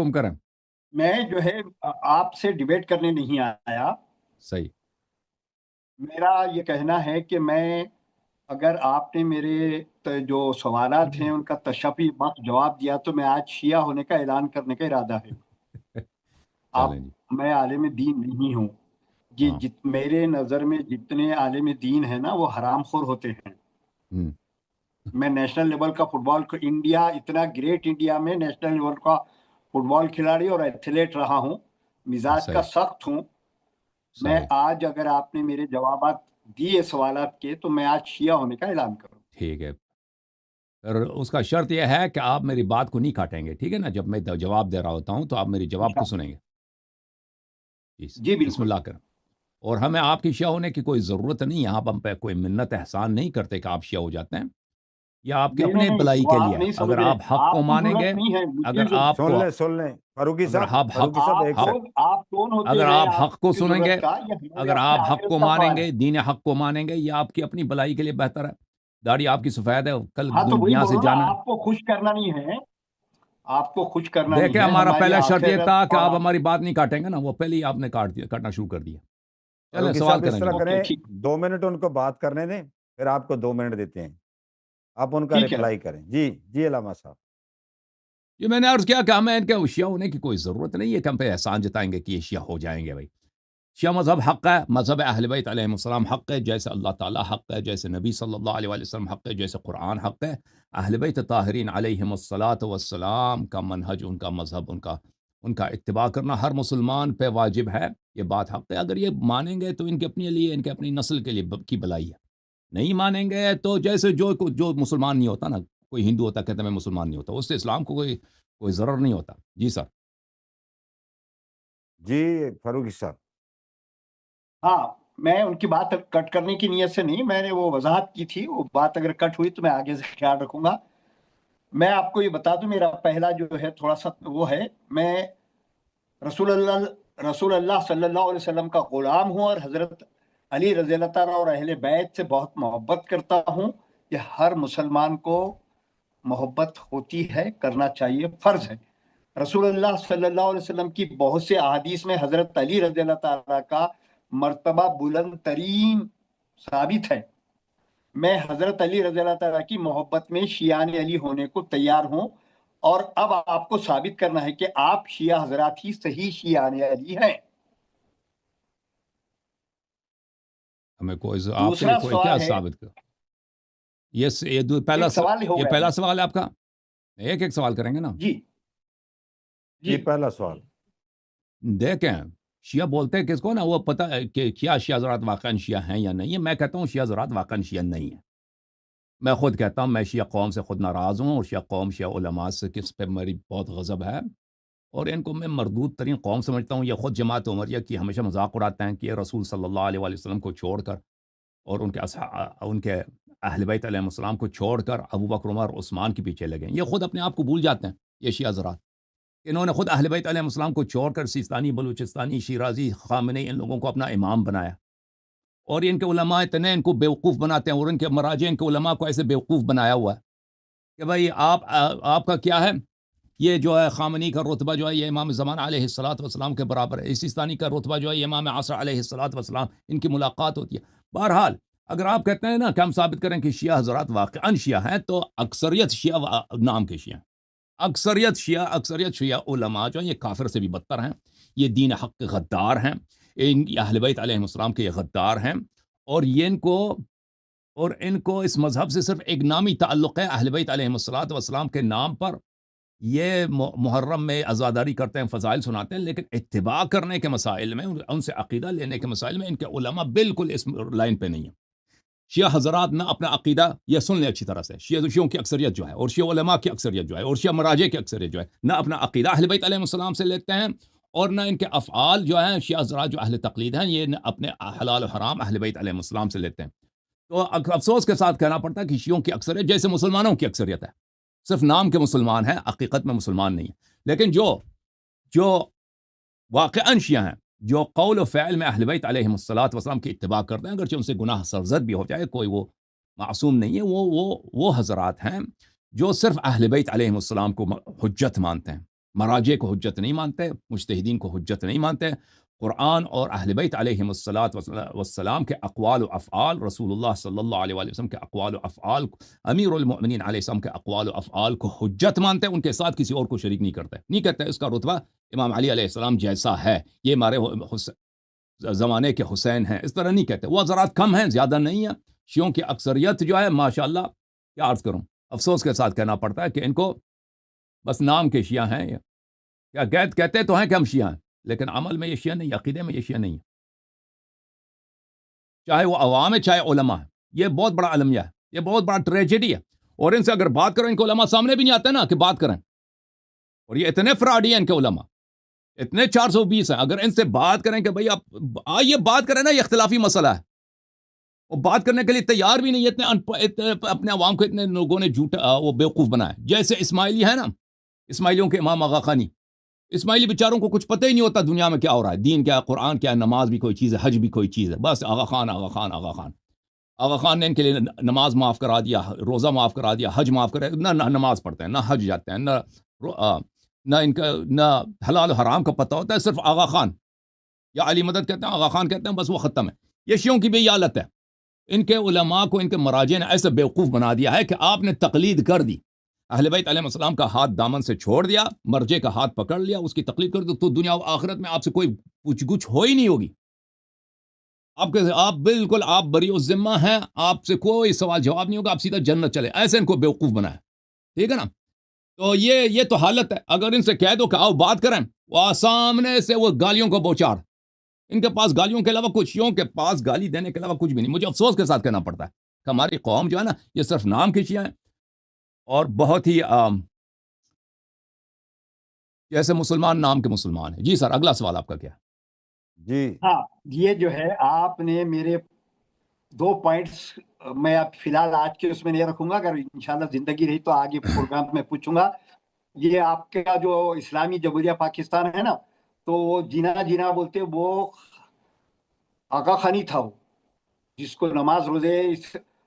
حکم کریں. میں جو ہے آپ سے ڈیبیٹ کرنے نہیں آیا. صحیح. میرا یہ کہنا ہے کہ میں اگر آپ نے میرے جو سوالات ہیں ان کا تشفی وقت جواب دیا تو میں آج شیعہ ہونے کا اعلان کرنے کا ارادہ ہے. آپ چلیں جی. میں عالم دین نہیں ہوں. یہ ہاں. میرے نظر میں جتنے عالم دین ہیں نا وہ حرام خور ہوتے ہیں. ہم. میں نیشنل لیول کا فٹ بال انڈیا اتنا گریٹ انڈیا میں نیشنل لیول کا فٹ بال کھلاڑی اور ایتھلیٹ رہا ہوں. مزاج کا صحیح. سخت ہوں. میں صحیح. آج اگر آپ نے میرے جوابات دیے سوالات کے تو میں آج شیعہ ہونے کا اعلان کروں. ٹھیک ہے. اور اس کا شرط یہ ہے کہ آپ میری بات کو نہیں کاٹیں گے. ٹھیک ہے نا؟ جب میں جواب دے رہا ہوتا ہوں تو آپ میری جواب کو سنیں گے. جی بسم بالکل. اللہ کریں. اور ہمیں آپ کی شیعہ ہونے کی کوئی ضرورت نہیں. یہاں ہم پہ کوئی منت احسان نہیں کرتے کہ آپ شیعہ ہو جاتے ہیں. یہ آپ کے اپنے نہیں بلائی وہ کے آپ لیے ہے. نہیں اگر سمجھ رہے. آپ حق کو آپ کو مانیں گے، ضرورت نہیں ہے اگر مجھے آپ کو سن لیں فاروقی اگر صاحب، فاروقی صاحب ایک سیکنڈ. آپ کون ہوتے اگر ہیں آپ حق آپ کو کی سنیں گے، ضرورت کا؟ یہ ہمارے اگر اپنے آپ حق آخرت کو کا مانیں سوال گے، ہے. دین حق کو مانیں گے، یہ آپ کی اپنی بلائی کے لیے بہتر ہے. داڑھی آپ کی سفید ہے، کل ہاں تو وہی دنیا بول سے رہا ہوں نا، جانا ہے. آپ کو خوش کرنا نہیں ہے. آپ کو خوش کرنا نہیں دیکھیں ہے ہمارا ہماری پہلا شرط یہ آخرت تھا کہ اور آپ ہماری بات نہیں کاٹیں گے نا. وہ پہلے ہی آپ نے کاٹنا شروع کر دیا. چلیں فاروقی سوال صاحب اس کریں طرح جناب. کریں، ٹھیک 2 منٹ ان کو بات کرنے دیں، پھر آپ کو 2 منٹ دیتے ہیں، آپ ان کا ٹھیک ہے. رپلائی کریں. جی جی علامہ صاحب. یہ میں نے عرض کیا کہ ہمیں ان کے شیعہ ہونے کی کوئی ضرورت نہیں ہے کہ ہم پہ احسان جتائیں گے کہ یہ شیعہ ہو جائیں گے. بھائی شیعہ مذہب حق ہے، مذہب اہل بیت علیہ السلام حق ہے، جیسے اللہ تعالیٰ حق ہے، جیسے نبی صلی اللہ علیہ وسلم حق ہے، جیسے قرآن حق ہے. اہل بیت طاہرین علیہم الصلاۃ والسلام کا منہج، ان کا مذہب، ان کا اتباع کرنا ہر مسلمان پہ واجب ہے. یہ بات حق ہے. اگر یہ مانیں گے تو ان کے اپنے لیے، ان کے اپنی نسل کے لیے کی بلائی ہے. نہیں مانیں گے تو جیسے جو مسلمان نہیں ہوتا نا، کوئی ہندو ہوتا کہتا میں مسلمان نہیں ہوتا، اس سے اسلام کو کوئی ضرر نہیں ہوتا. جی سر. جی فاروقی صاحب. ہاں میں ان کی بات کٹ کرنے کی نیت سے نہیں، میں نے وہ وضاحت کی تھی. وہ بات اگر کٹ ہوئی تو میں آگے سے خیال رکھوں گا. میں آپ کو یہ بتا دوں، میرا پہلا جو ہے تھوڑا سا وہ ہے، میں رسول اللہ صلی اللہ علیہ وسلم کا غلام ہوں اور حضرت علی رضی اللہ تعالیٰ اور اہل بیت سے بہت محبت کرتا ہوں. یہ ہر مسلمان کو محبت ہوتی ہے، کرنا چاہیے، فرض ہے. رسول اللہ صلی اللہ علیہ وسلم کی بہت سے احادیث میں حضرت علی رضی اللہ تعالیٰ کا مرتبہ بلند ترین ثابت ہے. میں حضرت علی رضی اللہ تعالیٰ کی محبت میں شیعان علی ہونے کو تیار ہوں. اور اب آپ کو ثابت کرنا ہے کہ آپ شیعہ حضرات ہی صحیح شیعان علی ہیں. ہمیں آپ کے لیے دوسرا کوئی کیا سوال ہے، ثابت کر. یہ سوال ہو گیا پہلا سوال ہے آپ کا. ایک سوال کریں گے نا. جی جی پہلا سوال. دیکھیں شیعہ بولتے ہیں کس کو نا، وہ پتہ ہے کہ کیا شیعہ حضرات واقعا شیعہ ہیں یا نہیں ہے. میں کہتا ہوں شیعہ حضرات واقعا شیعہ نہیں ہیں. میں خود کہتا ہوں میں شیعہ قوم سے خود ناراض ہوں، اور شیعہ قوم، شیعہ علماء سے کس پہ میری بہت غضب ہے، اور ان کو میں مردود ترین قوم سمجھتا ہوں. یہ خود جماعت عمریہ کی ہمیشہ مذاق اڑاتے ہیں کہ یہ رسول صلی اللہ علیہ وسلم کو چھوڑ کر اور ان کے اہل بیت علیہ السلام کو چھوڑ کر ابو بکر، عمر، عثمان کے پیچھے لگے ہیں. یہ خود اپنے آپ کو بھول جاتے ہیں یہ شیعہ حضرات. انہوں نے خود اہل بیت علیہ السلام کو چھوڑ کر سیستانی، بلوچستانی، شیرازی، خامنئی، ان لوگوں کو اپنا امام بنایا. اور ان کے علماء اتنے ان کو بیوقوف بناتے ہیں، اور ان کے مراجع ان کے علماء کو ایسے بیوقوف بنایا ہوا ہے کہ بھائی آپ کا کیا ہے، یہ جو ہے خامنئی کا رتبہ جو ہے یہ امام زمان علیہ الصلوۃ والسلام کے برابر ہے. سیستانی کا رتبہ جو ہے یہ امام عصر علیہ الصلوۃ والسلام، ان کی ملاقات ہوتی ہے. بہرحال اگر آپ کہتے ہیں نا کہ ہم ثابت کریں کہ شیعہ حضرات واقعاً شیعہ ہیں، تو اکثریت شیعہ نام کے شیعہ ہیں. اکثریت شیعہ علماء جو ہیں یہ کافر سے بھی بدتر ہیں. یہ دین حق کے غدار ہیں. اہل بیت علیہ السلام کے یہ غدار ہیں. اور ان کو اس مذہب سے صرف ایک نامی تعلق ہے. اہل بیت علیہ السلام کے نام پر یہ محرم میں عزاداری کرتے ہیں، فضائل سناتے ہیں، لیکن اتباع کرنے کے مسائل میں، ان سے عقیدہ لینے کے مسائل میں ان کے علماء بالکل اس لائن پہ نہیں ہیں. شیعہ حضرات نہ اپنا عقیدہ، یہ سن لیں اچھی طرح سے، شیعوں کی اکثریت جو ہے، اور شیعہ علماء کی اکثریت جو ہے، اور شیعہ مراجع کی اکثریت جو ہے، نہ اپنا عقیدہ اہل بیت علیہ السلام سے لیتے ہیں، اور نہ ان کے افعال جو ہیں شیعہ حضرات جو اہل تقلید ہیں یہ اپنے حلال و حرام اہل بیت علیہ السلام سے لیتے ہیں. تو افسوس کے ساتھ کہنا پڑتا ہے کہ شیعوں کی اکثریت جیسے مسلمانوں کی اکثریت ہے، صرف نام کے مسلمان ہیں، حقیقت میں مسلمان نہیں ہیں. لیکن جو واقعاً شیعہ ہیں، جو قول و فعل میں اہل بیت علیہ الصلوۃ والسلام کی اتباع کرتے ہیں، اگرچہ ان سے گناہ سرزد بھی ہو جائے، کوئی وہ معصوم نہیں ہے. وہ حضرات ہیں جو صرف اہل بیت علیہ السلام کو حجت مانتے ہیں. مراجع کو حجت نہیں مانتے، مجتہدین کو حجت نہیں مانتے. قرآن اور اہل بیت علیہم السلام کے اقوال و افعال، رسول اللہ صلی اللہ علیہ وسلم کے اقوال و افعال، امیر المؤمنین علیہ السلام کے اقوال و افعال کو حجت مانتے ہیں، ان کے ساتھ کسی اور کو شریک نہیں کرتے. نہیں کہتے اس کا رتبہ امام علی علیہ السلام جیسا ہے، یہ ہمارے زمانے کے حسین ہیں، اس طرح نہیں کہتے. وہ حضرات کم ہیں، زیادہ نہیں ہیں. شیعوں کی اکثریت جو ہے ماشاءاللہ، کیا عرض کروں، افسوس کے ساتھ کہنا پڑتا ہے کہ ان کو بس نام کے شیعہ ہیں، یا کہتے تو ہیں کہ ہم شیعہ ہیں، لیکن عمل میں یہ شیعہ نہیں، عقیدے میں یہ شیعہ نہیں ہے. چاہے وہ عوام ہے، چاہے علماء ہے. یہ بہت بڑا المیہ ہے، یہ بہت بڑا ٹریجڈی ہے. اور ان سے اگر بات کریں، ان کو علماء سامنے بھی نہیں آتے نا کہ بات کریں. اور یہ اتنے فراڈی ہیں ان کے علماء، اتنے 420 ہیں. اگر ان سے بات کریں کہ بھئی آپ آئیے بات کریں نا، یہ اختلافی مسئلہ ہے، وہ بات کرنے کے لیے تیار بھی نہیں. اتنے اپنے عوام کو اتنے لوگوں نے جھوٹا وہ بیوقوف بنایا. جیسے اسماعیلی ہے نا، اسماعیلیوں کے امام آغا خانی، اسماعیلی بیچاروں کو کچھ پتہ ہی نہیں ہوتا دنیا میں کیا ہو رہا ہے، دین کیا ہے، قرآن کیا ہے، نماز بھی کوئی چیز ہے، حج بھی کوئی چیز ہے. بس آغا خان آغا خان آغا خان. آغا خان نے ان کے لیے نماز معاف کرا دیا، روزہ معاف کرا دیا، حج معاف کرا دیا. نہ نماز پڑھتے ہیں، نہ حج جاتے ہیں، نہ ان کا نہ حلال و حرام کا پتہ ہوتا ہے. صرف آغا خان یا علی مدد کہتے ہیں، آغا خان کہتے ہیں، بس وہ ختم ہے. یہ شیعوں کی بھی یہ حالت ہے. ان کے علماء کو ان کے مراجع نے ایسے بیوقوف بنا دیا ہے کہ آپ نے تقلید کر دی. اہل بیت علیہ السلام کا ہاتھ دامن سے چھوڑ دیا، مرجع کا ہاتھ پکڑ لیا، اس کی تقلید کر دی، تو دنیا و آخرت میں آپ سے کوئی پوچھ گچھ ہو ہی نہیں ہوگی. آپ بالکل آپ بری الذمہ ہیں، آپ سے کوئی سوال جواب نہیں ہوگا، آپ سیدھا جنت چلے. ایسے ان کو بیوقوف بنا ہے. ٹھیک ہے نا؟ تو یہ تو حالت ہے. اگر ان سے کہہ دو کہ آؤ بات کریں، وہ سامنے سے وہ گالیوں کو بوچار. ان کے پاس گالیوں کے علاوہ کچھ، شیعوں کے پاس گالی دینے کے علاوہ کچھ بھی نہیں. مجھے افسوس کے ساتھ کہنا پڑتا ہے کہ ہماری قوم جو ہے نا، یہ صرف نام کی شیعہ ہیں، اور بہت ہی جیسے مسلمان نام کے مسلمان ہیں. جی سر، اگلا سوال آپ کا کیا ہے؟ جی ہاں، یہ جو ہے آپ نے میرے 2 پوائنٹس میں اب فی الحال آج کے اس میں نہیں رکھوں گا، اگر انشاءاللہ زندگی رہی تو آگے پروگرام میں پوچھوں گا. یہ آپ کا جو اسلامی جمہوریہ پاکستان ہے نا، تو وہ جینا بولتے، وہ آقا خانی تھا، وہ جس کو نماز روزے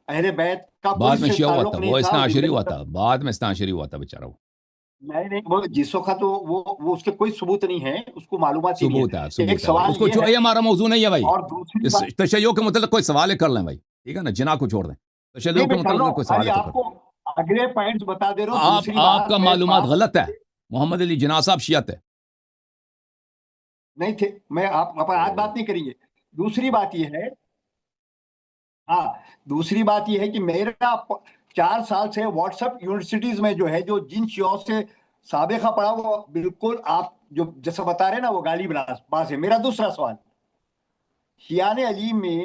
اہل بیت کا بعد کوئی میں سے شیعہ ہوا تعلق تھا، نہیں وہ تھا. استنا عشری ہوا تھا، بعد میں استنا عشری ہوا تھا بیچارہ. وہ نہیں وہ جس وقت تو وہ اس کے کوئی ثبوت نہیں ہے، اس کو معلومات ہی نہیں ثبوت ہے، ہے. ایک ثبوت ہے بھائی. اس سوال کو یہ ہے، یہ ہمارا موضوع نہیں ہے بھائی. اور دوسری اس بات، تشیع کے متعلق کوئی سوال کر لیں بھائی. ٹھیک ہے نا، جناح کو چھوڑ دیں. تشیع نہیں کے میں کر رہا متعلق ہوں، کوئی سوال خالی ہے تو آپ کر. کو اگلے پوائنٹس بتا دے رہا ہوں. دوسری آپ کا بات میرے معلومات پاس غلط ہے. محمد علی جناح صاحب شیعت ہے. نہیں تھے. میں آپ آج بات نہیں کریں گے. دوسری بات یہ ہے، ہاں دوسری بات یہ ہے کہ میرا 4 سال سے واٹس ایپ یونیورسٹیز میں جو ہے، جو جن شیعوں سے سابقہ پڑھا، وہ بالکل آپ جو جیسا بتا رہے ہیں نا، وہ گالی باز ہے. میرا دوسرا سوال، شیعان علی میں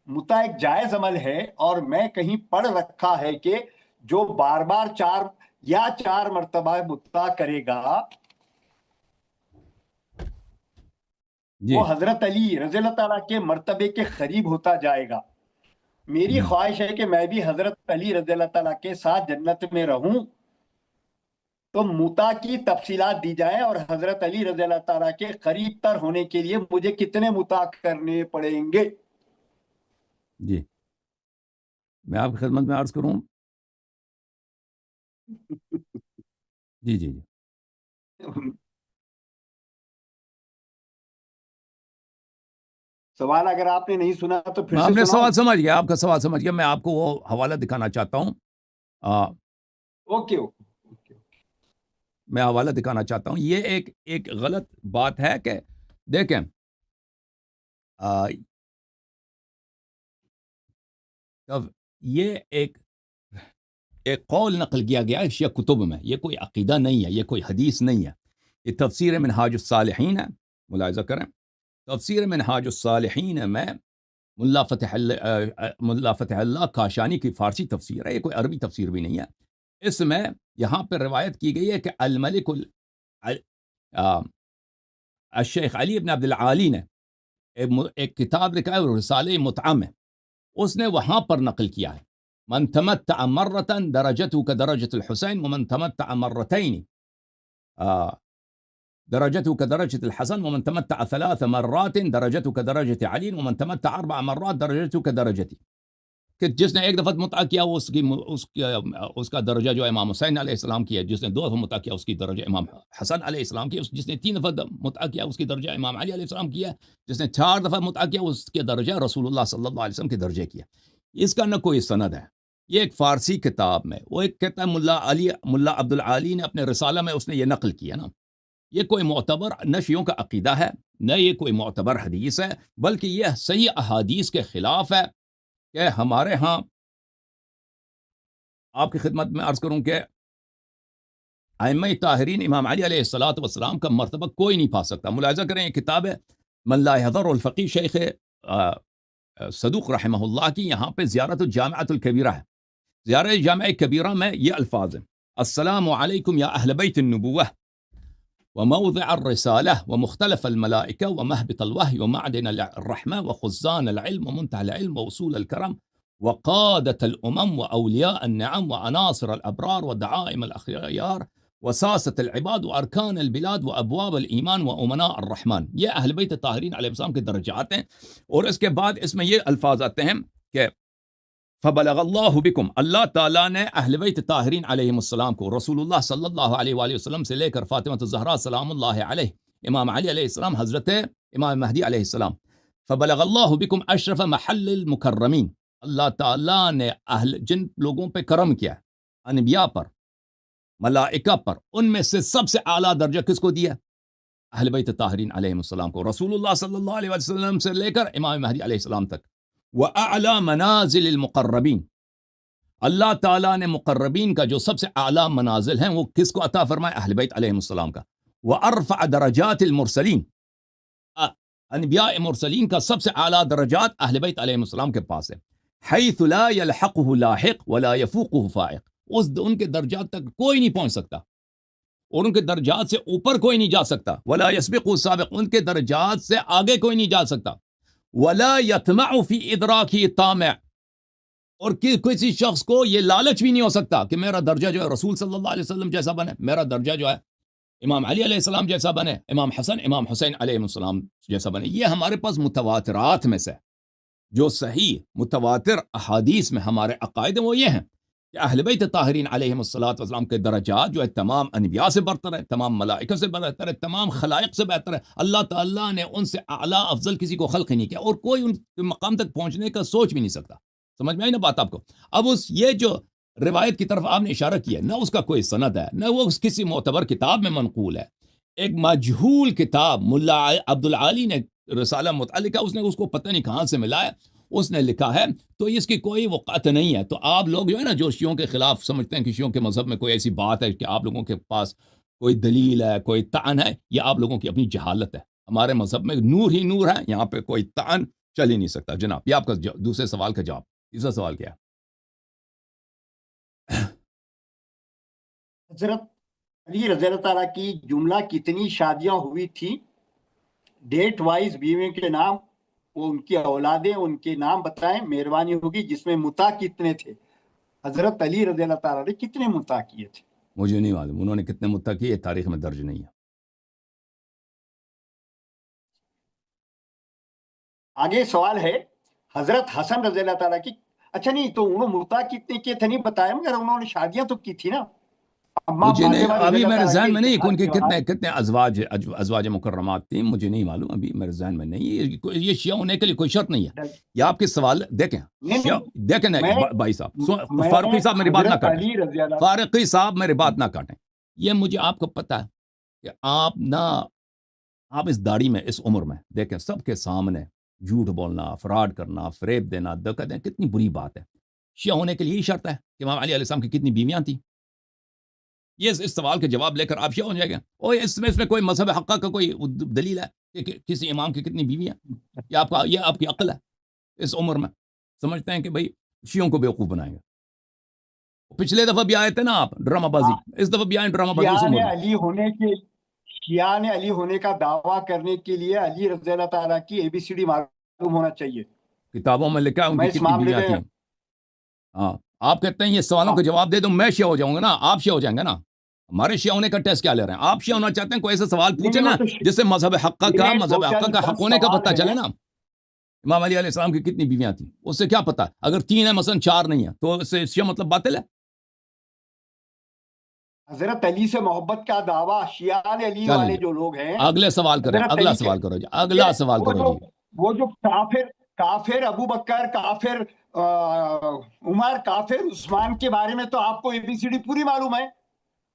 متا ایک جائز عمل ہے، اور میں کہیں پڑھ رکھا ہے کہ جو بار بار 4 مرتبہ متا کرے گا، جی. وہ حضرت علی رضی اللہ تعالیٰ کے مرتبے کے قریب ہوتا جائے گا. میری خواہش ہے کہ میں بھی حضرت علی رضی اللہ تعالیٰ کے ساتھ جنت میں رہوں. تو متا کی تفصیلات دی جائیں، اور حضرت علی رضی اللہ تعالیٰ کے قریب تر ہونے کے لیے مجھے کتنے متا کرنے پڑیں گے. جی، میں آپ کی خدمت میں عرض کروں. جی جی جی. سوال اگر آپ نے نہیں سنا تو پھر میں سے اپنے سناؤں؟ سوال سمجھ گیا، آپ کا سوال سمجھ گیا. میں آپ کو وہ حوالہ دکھانا چاہتا ہوں. اوکے. میں حوالہ دکھانا چاہتا ہوں. یہ ایک غلط بات ہے کہ دیکھیں، یہ ایک قول نقل کیا گیا ہے شیعہ کتب میں. یہ کوئی عقیدہ نہیں ہے، یہ کوئی حدیث نہیں ہے. یہ تفسیر منہاج الصالحین ہے، ملاحظہ کریں. تفسیر منہاج الصالحین میں ملا فتح اللہ کاشانی کی فارسی تفسیر ہے، یہ کوئی عربی تفسیر بھی نہیں ہے. اس میں یہاں پہ روایت کی گئی ہے کہ الملک الشیخ علی ابن عبد العالی نے ایک کتاب لکھا ہے، رسالہ متعہ میں. اس نے وہاں پر نقل کیا ہے، من تمتع مرة درجته كدرجة الحسين، ومن تمتع مرتين درجته كدرجة الحسن، ومن تمتع 3 مرات درجته كدرجة علي، ومن تمتع 4 مرات درجته كدرجتي. کہ جس نے ایک دفعہ مطاع کیا وہ اس کا درجہ جو امام حسین علیہ السلام کی ہے، جس نے 2 دفعہ مطاع کیا اس کی درجہ امام حسن علیہ السلام کی ہے، جس نے 3 دفعہ مطاع کیا اس کی درجہ امام علی علیہ السلام کی ہے، جس نے 4 دفعہ مطاع کیا اس کے درجہ رسول اللہ صلی اللہ علیہ وسلم کے درجے کی ہے۔ اس کا نہ کوئی سند ہے، یہ ایک فارسی کتاب میں وہ ایک کہتا ہے ملا عبد العالی نے اپنے رسالہ میں اس نے یہ نقل کیا نا، یہ کوئی معتبر نہ شیعوں کا عقیدہ ہے نہ یہ کوئی معتبر حدیث ہے، بلکہ یہ صحیح احادیث کے خلاف ہے کہ ہمارے ہاں آپ کی خدمت میں عرض کروں کہ ائمہ طاہرین امام علی علیہ السلام کا مرتبہ کوئی نہیں پا سکتا۔ ملاحظہ کریں یہ کتاب ہے من لا يحضر الفقی شیخ صدوق رحمہ اللہ کی، یہاں پہ زیارت الجامعۃ الکبیرہ ہے، زیارت جامعہ کبیرہ میں یہ الفاظ ہیں: السلام علیکم یا اہل بیت النبوہ وموضع الرسالہ ومختلف الملائکہ ومہبط الوحی ومعدن الرحمہ وخزان العلم ومنتهى العلم ووصول الكرم وقادة الأمم وأولياء النعم وعناصر الأبرار ودعائم الأخيار وساسة العباد وأركان البلاد وأبواب الإيمان وأمناء الرحمن۔ یہ اہل بیت طاہرین علیہ السلام کے درجات ہیں، اور اس کے بعد اس میں یہ الفاظ آتے ہیں کہ فبلغ اللہ بکم، اللہ تعالیٰ نے اہل بیت طاہرین علیہ السلام کو رسول اللہ صلی اللہ علیہ وآلہ وسلم سے لے کر فاطمہ الزہرا سلام اللہ علیہ، امام علی علیہ السلام، حضرت امام مہدی علیہ السلام، فبلغ اللہ بکم اشرف محل المکرمین، اللہ تعالیٰ نے جن لوگوں پہ کرم کیا، انبیاء پر، ملائکہ پر، ان میں سے سب سے اعلیٰ درجہ کس کو دیا؟ اہل بیت طاہرین علیہ السلام کو، رسول اللہ صلی اللہ علیہ وسلم سے لے کر امام مہدی علیہ السلام تک۔ وَأَعْلَى مَنَازِلِ الْمُقَرَّبِينَ، اللہ تعالیٰ نے مقربین کا جو سب سے اعلیٰ منازل ہیں وہ کس کو عطا فرمائے؟ اہل بیت علیہ السلام کا۔ وَأَرْفَعَ دَرَجَاتِ الْمُرْسَلِينَ، انبیاء مرسلین کا سب سے اعلیٰ درجات اہل بیت علیہ السلام کے پاس ہے۔ حیث لا يلحقه لاحق ولا يفوقه فائق، ان کے درجات تک کوئی نہیں پہنچ سکتا اور ان کے درجات سے اوپر کوئی نہیں جا سکتا۔ ولا يسبقه سابق، ان کے درجات سے آگے کوئی نہیں جا سکتا۔ ولا يطمع في ادراكه طامع، اور کسی شخص کو یہ لالچ بھی نہیں ہو سکتا کہ میرا درجہ جو ہے رسول صلی اللہ علیہ وسلم جیسا بنے، میرا درجہ جو ہے امام علی علیہ السلام جیسا بنے، امام حسن امام حسین علیہ السلام جیسا بنے۔ یہ ہمارے پاس متواترات میں سے جو صحیح متواتر احادیث میں ہمارے عقائد وہ یہ ہیں کہ اہل بیت طاہرین علیہ السلام کے درجات جو ہے تمام انبیاء سے برتر ہے، تمام ملائکہ سے برتر ہے، تمام خلائق سے بہتر ہے۔ اللہ تعالیٰ نے ان سے اعلیٰ افضل کسی کو خلق ہی نہیں کیا، اور کوئی ان کے مقام تک پہنچنے کا سوچ بھی نہیں سکتا۔ سمجھ میں آئی نا بات آپ کو؟ اب یہ جو روایت کی طرف آپ نے اشارہ کیا، نہ اس کا کوئی سند ہے، نہ وہ کسی معتبر کتاب میں منقول ہے، ایک مجہول کتاب ملا عبد العالی نے رسالہ متعلقہ، اس نے اس کو پتہ نہیں کہاں سے ملا ہے، اس نے لکھا ہے، تو اس کی کوئی وقعت نہیں ہے۔ تو آپ لوگ جو ہے نا جو شیعوں کے خلاف سمجھتے ہیں کہ شیعوں کے مذہب میں کوئی ایسی بات ہے کہ آپ لوگوں کے پاس کوئی دلیل ہے، کوئی طعن ہے، یہ آپ لوگوں کی اپنی جہالت ہے۔ ہمارے مذہب میں نور ہی نور ہے، یہاں پہ کوئی طعن چل ہی نہیں سکتا۔ جناب یہ آپ کا دوسرے سوال کا جواب۔ تیسرا سوال کیا ہے؟ حضرت علی رضی اللہ تعالیٰ کی جملہ کتنی شادیاں ہوئی تھی، ڈیٹ وائز بیوی کے نام، وہ ان کی اولادیں، ان کے نام بتائیں، مہربانی ہوگی، جس میں مطاع کتنے تھے؟ حضرت علی رضی اللہ تعالیٰ نے کتنے مطاع کیے تھے؟ مجھے نہیں معلوم انہوں نے کتنے مطاع کیے، یہ تاریخ میں درج نہیں ہے۔ آگے سوال ہے حضرت حسن رضی اللہ تعالیٰ کی، اچھا نہیں تو انہوں مطاع کتنے کیے تھے نہیں بتایا، مگر انہوں نے شادیاں تو کی تھی نا۔ مجھے نہیں، ابھی میرے ذہن میں نہیں کہ ان کے کتنے ازواج مکرمات تھیں، مجھے نہیں معلوم، ابھی میرے ذہن میں نہیں۔ یہ شیعہ ہونے کے لیے کوئی شرط نہیں ہے۔ یہ آپ کے سوال دیکھیں بھائی صاحب، فاروقی صاحب میری بات نہ کاٹیں، فاروقی صاحب میری بات نہ کاٹیں۔ یہ مجھے آپ کو پتہ ہے کہ آپ اس داڑھی میں، اس عمر میں دیکھیں سب کے سامنے جھوٹ بولنا، فراڈ کرنا، فریب دینا، دھوکہ دینا کتنی بری بات ہے۔ شیعہ ہونے کے لیے یہی شرط ہے کہ امام علی علیہ السلام کی کتنی بیویاں تھیں؟ یہ اس سوال کے جواب لے کر آپ شیعہ ہو جائے گا؟ اور اس میں کوئی مذہب حقہ کا کوئی دلیل ہے کہ کسی امام کی کتنی بیویاں؟ یہ آپ کی عقل ہے؟ اس عمر میں سمجھتے ہیں کہ بھئی شیعوں کو بیوقوف بنائیں گے۔ پچھلے دفعہ بھی آئے تھے نا آپ ڈرامہ بازی، اس دفعہ بھی آئے ڈرامہ بازی۔ شیعہ نے علی ہونے کا دعویٰ کرنے کے لیے علی رضی اللہ تعالیٰ کی ABCD معلوم ہونا چاہیے۔ کتابوں میں لکھا ہے ان کی کتنی بیویاں تھیں۔ ہاں آپ کہتے ہیں یہ سوالوں کا جواب دے دوں میں شیعہ ہو جاؤں گا نا، آپ شیعہ ہو جائیں گے نا؟ ہمارے شیعہ ہونے کا ٹیسٹ کیا لے رہے ہیں؟ آپ شیعہ ہونا چاہتے ہیں، کوئی ایسا سوال پوچھیں نا جس سے مذہب حقہ کا حق ہونے کا پتہ چلے نا۔ امام علی علیہ السلام کی کتنی بیویاں تھیں اس سے کیا پتا؟ اگر 3 ہیں مثلا 4 نہیں ہیں تو اس سے شیعہ مطلب باطل ہے؟ حضرت علی سے محبت کا دعویٰ شیعہ علی چلیں والے جی جو لوگ ہیں، اگلے سوال کریں، حضرت اگلا علی کے سوال کرو جی، اگلا سوال کرو جی۔ وہ جو کافر ابو بکر، کافر عمر، کافر عثمان کے بارے میں تو آپ کو ABCD پوری معلوم ہے،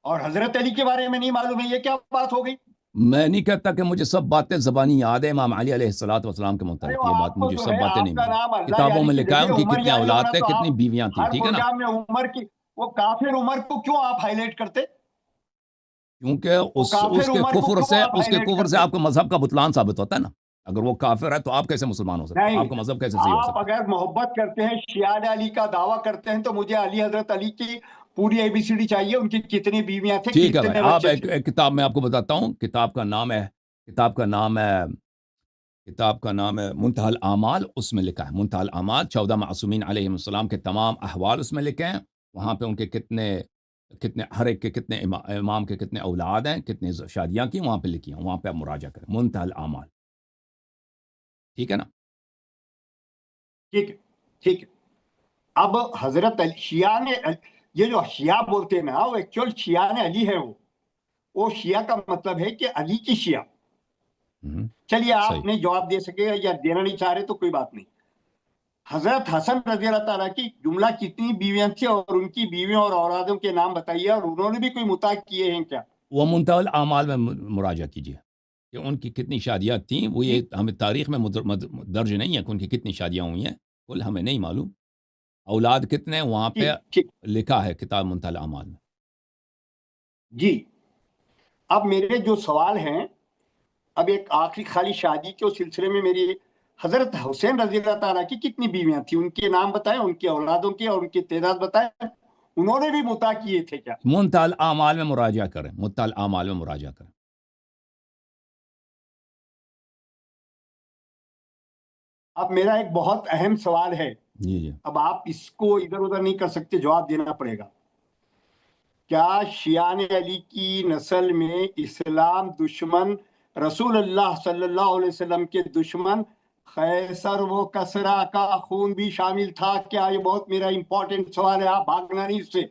اور حضرت علی کے بارے میں نہیں معلوم ہے، یہ کیا بات ہو گئی؟ میں نہیں کہتا کہ مجھے سب باتیں زبانی یاد ہے امام علی علیہ السلام کے ارے متعلق، وہ یہ بات آپ کو مجھے جو سب ہے، باتیں نہیں آپ کا معلوم، نام اللہ کتابوں یاری میں کی لکھا ہے ان جگہ کی عمر کتنے یاری اولاد ہونا، تھے، تو کتنی آپ بیویاں تھیں، ہر ٹھیک ہے نا؟ پروگرام میں عمر کی، وہ کافر عمر کو کیوں آپ ہائی لائٹ کرتے؟ کیونکہ وہ کافر اس کے عمر کو کیوں آپ ہائی لائٹ کفر سے کرتے؟ آپ کو مذہب کا بطلان ثابت ہوتا ہے نا۔ اگر وہ کافر ہے تو آپ کیسے مسلمان ہو سکتے ہیں؟ نہیں، آپ کا مذہب کیسے صحیح ہو آپ سکتا ہے؟ اگر محبت کرتے ہیں، شیعہ علی کا دعویٰ کرتے ہیں، تو مجھے حضرت علی کی پوری ABCD چاہیے، ان کی کتنی بیویاں تھے، ٹھیک ہے بھائی، کتنے آپ بچے ایک تھے۔ کتاب میں آپ کو بتاتا ہوں، کتاب کا نام ہے منتہی الاعمال، اس میں لکھا ہے منتہی الاعمال، 14 معصومین علیہم السلام کے تمام احوال اس میں لکھے ہیں، وہاں پہ ان کے کتنے ہر ایک کے کتنے امام کے کتنے اولاد ہیں، کتنے شادیاں کی، وہاں پہ لکھی ہیں، وہاں پہ آپ مراجعہ کریں، منتہی الاعمال، ٹھیک ہے نا؟ ٹھیک ہے، ٹھیک ہے۔ اب حضرت علی، شیعہ نے، یہ جو شیعہ بولتے ہیں نا، وہ ایکچوئل شیعہ نے علی ہے، وہ شیعہ کا مطلب ہے کہ علی کی شیعہ۔ چلیے آپ صحیح۔ نہیں جواب دے سکے یا دینا نہیں چاہ رہے تو کوئی بات نہیں۔ حضرت حسن رضی اللہ تعالیٰ کی جملہ کتنی بیویاں تھیں، اور ان کی بیویوں اور اولادوں کے نام بتائیے، اور انہوں نے بھی کوئی مطاع کیے ہیں کیا؟ وہ منتہی الاعمال میں مراجعہ کیجیے کہ ان کی کتنی شادیاں تھیں، وہ یہ ہمیں تاریخ میں درج نہیں ہے کہ ان کی کتنی شادیاں ہوئی ہیں، کل ہمیں نہیں معلوم، اولاد کتنے وہاں پہ ٹھیک، لکھا ہے کتاب منتہی الاعمال میں۔ جی۔ اب میرے جو سوال ہیں، اب ایک آخری خالی شادی کے سلسلے میں، میری حضرت حسین رضی اللہ تعالیٰ کی کتنی بیویاں تھیں، ان کے نام بتائیں، ان کے اولادوں کے اور ان کی تعداد بتائیں، انہوں نے بھی مطاع کیے تھے کیا؟ منتہی الاعمال میں مراجعہ کریں، منتہی الاعمال میں مراجعہ کریں۔ اب میرا ایک بہت اہم سوال ہے، جی جی۔ اب آپ اس کو ادھر ادھر نہیں کر سکتے، جواب دینا پڑے گا۔ کیا شیعان علی کی نسل میں اسلام دشمن، رسول اللہ صلی اللہ علیہ وسلم کے دشمن قیصر و کسریٰ کا خون بھی شامل تھا کیا؟ یہ بہت میرا امپورٹنٹ سوال ہے، آپ بھاگنا نہیں اس سے۔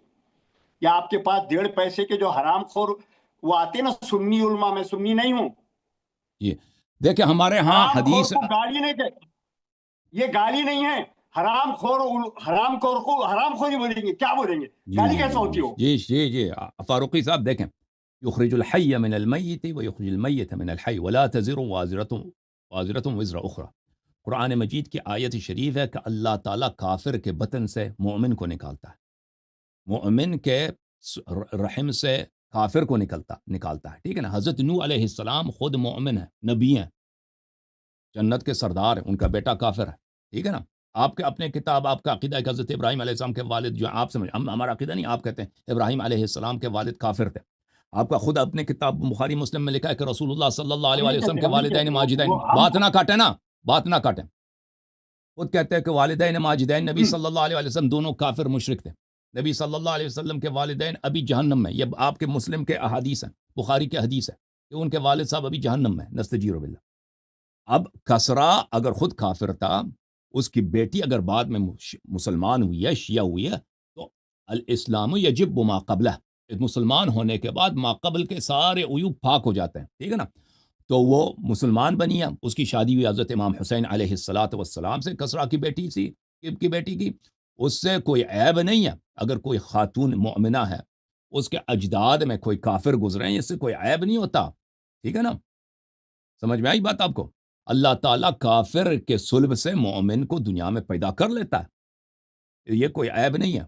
یا آپ کے پاس 1.5 پیسے کے جو حرام خور وہ آتے نا سنی علماء، میں سنی نہیں ہوں، جی دیکھیں ہمارے ہاں حرام خور حدیث، کو گالی نہیں کہ یہ گالی نہیں ہے، حرام خور کو حرام خوری بولیں گے، کیا بولیں گے؟ جی گالی جی کیسا ہوتی جی ہو؟ جی جی جی فاروقی صاحب دیکھیں، یخرج الحی من المیت ویخرج المیت من الحی ولا تزر وازرۃ وزر اخرى۔ قرآن مجید کی آیت شریف ہے کہ اللہ تعالیٰ کافر کے بطن سے مومن کو نکالتا ہے، مومن کے رحم سے کافر کو نکالتا ہے، ٹھیک ہے نا؟ حضرت نوح علیہ السلام خود مومن ہے، نبی ہیں، جنت کے سردار ہیں، ان کا بیٹا کافر ہے، ٹھیک ہے نا؟ آپ کے اپنے کتاب، آپ کا عقیدہ ہے کہ حضرت ابراہیم علیہ السلام کے والد، جو آپ سمجھ، ہمارا عقیدہ نہیں، آپ کہتے ہیں ابراہیم علیہ السلام کے والد کافر تھے، آپ کا خود اپنے کتاب بخاری مسلم میں لکھا ہے کہ رسول اللہ صلی اللہ ہم علیہ نہیں وسلم کہتے، کے ہم نہیں والدین کہتے، ماجدین، وہ ہم بات نہ کاٹیں نا، بات نہ کاٹیں، خود کہتے ہیں کہ والدین ماجدین نبی صلی اللہ علیہ وسلم دونوں کافر مشرک تھے، نبی صلی اللہ علیہ وسلم کے والدین ابھی جہنم میں، یہ آپ کے مسلم کے احادیث ہیں، بخاری کے حدیث ہے کہ ان کے والد صاحب ابھی جہنم میں، نستجیر باللہ۔ اب کسرا اگر خود کافر تھا، اس کی بیٹی اگر بعد میں مسلمان ہوئی ہے، شیعہ ہوئی ہے، تو الاسلام یجب ما قبلہ، مسلمان ہونے کے بعد ما قبل کے سارے عیوب پاک ہو جاتے ہیں، ٹھیک ہے نا؟ تو وہ مسلمان بنی ہے، اس کی شادی ہوئی حضرت امام حسین علیہ السلام سے، کسرا کی بیٹی کی بیٹی کی، اس سے کوئی عیب نہیں ہے، اگر کوئی خاتون مؤمنہ ہے، اس کے اجداد میں کوئی کافر گزرے ہیں، اس سے کوئی عیب نہیں ہوتا، ٹھیک ہے نا؟ سمجھ میں آئی بات آپ کو؟ اللہ تعالیٰ کافر کے صلب سے مومن کو دنیا میں پیدا کر لیتا ہے، یہ کوئی عیب نہیں ہے،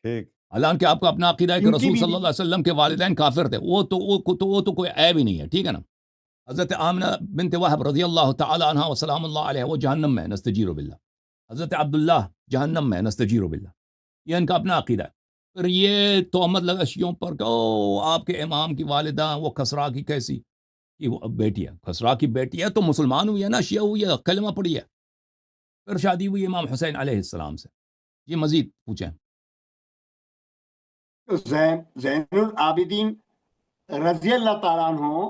ٹھیک۔ حالانکہ آپ کا اپنا عقیدہ ہے کہ ان کی رسول صلی بیوی، اللہ علیہ وسلم کے والدین کافر تھے، وہ تو کوئی عیب ہی نہیں ہے، ٹھیک ہے نا؟ حضرت آمنہ بنت وہب رضی اللہ تعالی عنہ وسلام اللہ علیہ، وہ جہنم میں، نستجیر باللہ۔ حضرت عبداللہ جہنم میں، نستجیر باللہ، یہ ان کا اپنا عقیدہ ہے۔ پھر یہ تہمت لگا شیعوں پر کہ او آپ کے امام کی والدہ وہ کسرا کی کیسی کہ وہ بیٹی ہے، کسرا کی بیٹی ہے تو مسلمان ہوئی ہے نا، شیعہ ہوئی ہے، کلمہ پڑھی ہے، پھر شادی ہوئی امام حسین علیہ السلام سے۔ یہ مزید پوچھیں۔ زین العابدین رضی اللہ تعالیٰ عنہ